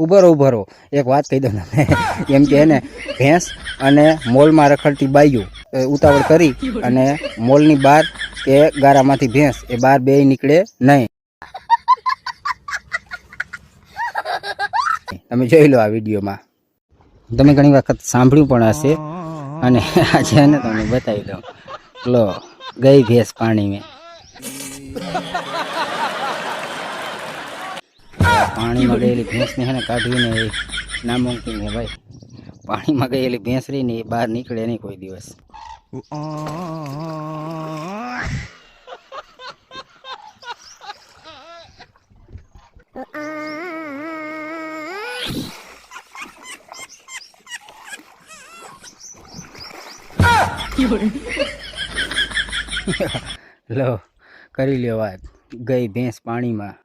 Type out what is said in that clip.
ઉભો રહો એક વાત કહી દઉં તમને એમ કે એને ભેંસ અને મોલમાં રખડતી બાયું ઉતાવળ કરી અને મોલની બહાર કે ગારામાંથી ભેંસ એ બહાર બે નીકળે નહીં. તમે જોઈ લો આ વિડીયોમાં. તમે ઘણી વખત સાંભળ્યું પણ હશે અને આજે એને તમને બતાવી દઉં. લો ગઈ ભેંસ પાણી મેં. પાણીમાં ગયેલી ભેંસને હે ને કાઢવીને એ નામુમકિન છે ભાઈ. પાણીમાં ગયેલી ભેંસ રહી ને એ બહાર નીકળે નહીં કોઈ દિવસ. લો કરી લ્યો વાત. ગઈ ભેંસ પાણીમાં.